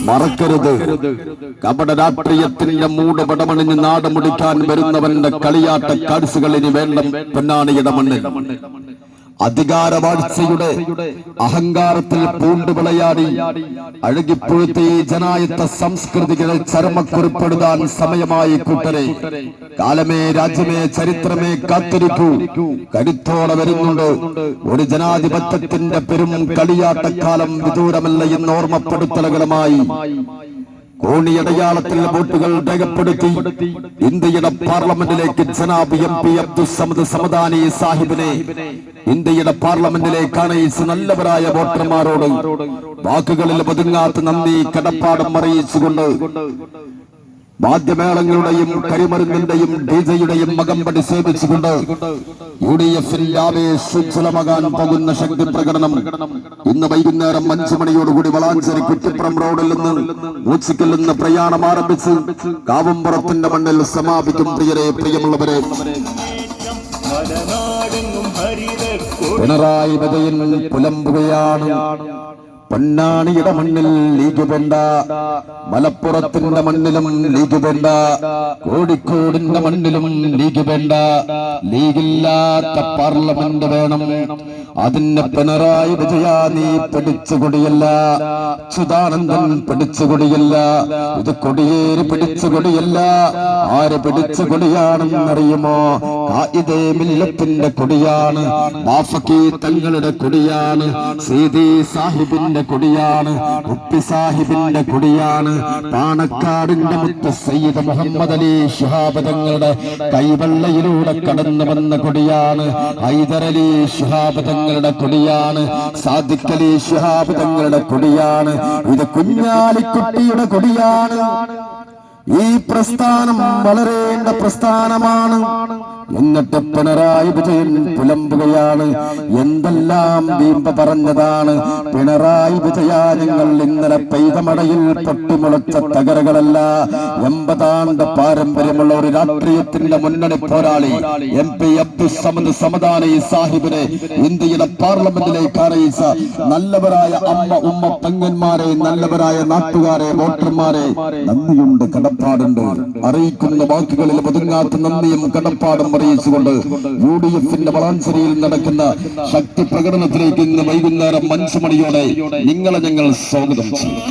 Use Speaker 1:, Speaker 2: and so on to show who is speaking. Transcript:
Speaker 1: മറക്കരുത്, കപട രാഷ്ട്രീയത്തിന്റെ മൂടുപടമണിഞ്ഞ് നാട് മുടിക്കാൻ വരുന്നവന്റെ കളിയാട്ട കാഴ്ചകളിന് വേണ്ട പൊന്നാണിയുടെ മണ്ണിൽ അധികാരവാഴ്ചയുടെ അഹങ്കാരത്തിൽ പൂണ്ടുവിളയാടി അഴുകിപ്പുഴുത്ത ഈ ജനായത്ത സംസ്കൃതികളെ ചരമക്കുറിപ്പെടുത്താൻ സമയമായി കൂട്ടരെ. കാലമേ, രാജ്യമേ, ചരിത്രമേ കാത്തിരിക്കൂ, കരുത്തോടെ വരുന്നുണ്ട്. ഒരു ജനാധിപത്യത്തിന്റെ പെരും കളിയാട്ടക്കാലം വിദൂരമല്ല എന്ന് ഓർമ്മപ്പെടുത്തലുകളുമായി കോണിയടയാളത്തിൽ വോട്ടുകൾ രേഖപ്പെടുത്തി ഇന്ത്യയുടെ പാർലമെന്റിലേക്ക് ജനാബ് MP അബ്ദുൽ സമദ് സമദാനി സാഹിബിനെ ഇന്ത്യയുടെ പാർലമെന്റിലേക്കാണ് നല്ലവരായ വോട്ടർമാരോട് വാക്കുകളിൽ ഒതുങ്ങാത്ത നന്ദി കടപ്പാടം അറിയിച്ചുകൊണ്ട് വാദ്യമേളങ്ങളുടെയും കരിമരുന്നിന്റെയും DJയുടെയും മകമ്പടി സേവിച്ചുകൊണ്ട് UDFന്റെ ആവേശോജ്വലമാകാൻ പോകുന്ന ശക്തി പ്രകടനം ഇന്ന് വൈകുന്നേരം 5 മണിയോടുകൂടി വളാഞ്ചേരി കുറ്റിപ്പുറം റോഡിൽ നിന്ന് മൂച്ചിക്കൽ നിന്ന് പ്രയാണം ആരംഭിച്ച് കാവുംപുറത്തിന്റെ മണ്ണിൽ സമാപിക്കും. പ്രിയരെ, പ്രിയമുള്ളവരെ, പിണറായി വിജയൻ പുലമ്പുകയാണ്. പൊന്നാണിയുടെ മണ്ണിൽ ലീഗ് വേണ്ട, മലപ്പുറത്തിന്റെ മണ്ണിലും ലീഗ് വേണ്ട, കോഴിക്കോടിന്റെ മണ്ണിലും ലീഗ് വേണ്ട. ലീഗില്ലാത്ത പാർലമെന്റ് വേണം. അതിന് പിണറായി വിജയ നീ പിടിച്ചുകൊടിയല്ല, അച്യുതാനന്ദൻ പിടിച്ചുകൊടിയല്ല, ഇത് കൊടിയേര് പിടിച്ചുകൊടിയല്ല. ആര് പിടിച്ചുകൊടിയാണെന്നറിയുമോ? ഖായിദേ മില്ലത്തിന്റെ കൊടിയാണ്, മാഫക്കി തങ്ങളുടെ കൊടിയാണ്, സീതി സാഹിബിന്റെ കൊടിയാണ്, മുഫ്തി സാഹിബിന്റെ കൊടിയാണ്, പാണക്കാടിന്റെ മുത്ത് സയ്യിദ് മുഹമ്മദ് അലി ശിഹാബ് തങ്ങളുടെ കൈവെള്ളയിലൂടെ കടന്നു വന്ന കൊടിയാണ്, ഹൈദരലി ശിഹാബ് തങ്ങളുടെ കൊടിയാണ്, സാദിഖ് അലി ശിഹാബ് തങ്ങളുടെ കൊടിയാണ്, ഇത് കുഞ്ഞാലിക്കുട്ടിയുടെ കൊടിയാണ്. ഈ പ്രസ്ഥാനം വളരേണ്ട പ്രസ്ഥാനമാണ്. എന്നിട്ട് പിണറായി വിജയൻ പുലമ്പുകയാണ്. എന്തെല്ലാം വീമ്പ പറഞ്ഞതാണ് പിണറായി വിജയ. ഞങ്ങൾ ഇന്നലെ പെയ്ത മഴയിൽ പൊട്ടിമുളച്ച തകരകളല്ല, 80 ആണ്ട് പാരമ്പര്യമുള്ള ഒരു രാഷ്ട്രീയത്തിന്റെ മുന്നണി പോരാളി MP അബ്ദുൽ സമദ് സമദാനി സാഹിബിനെ ഇന്ത്യയുടെ പാർലമെന്റിലേക്ക് അറിയിച്ച നല്ലവരായ അമ്മ, ഉമ്മ, പെങ്ങന്മാരെ, നല്ലവരായ നാട്ടുകാരെ, വോട്ടർമാരെ, നന്ദിയുണ്ട്, കടപ്പാടുണ്ട്. അറിയിക്കുന്ന വാക്കുകളിൽ ഒതുങ്ങാത്ത നന്ദിയും കടപ്പാടും അറിയിച്ചുകൊണ്ട് UDFന്റെ വളാഞ്ചേരിയിൽ നടക്കുന്ന ശക്തി പ്രകടനത്തിലേക്ക് ഇന്ന് വൈകുന്നേരം 5 മണിയോടെ നിങ്ങളെ ഞങ്ങൾ സ്വാഗതം ചെയ്യും.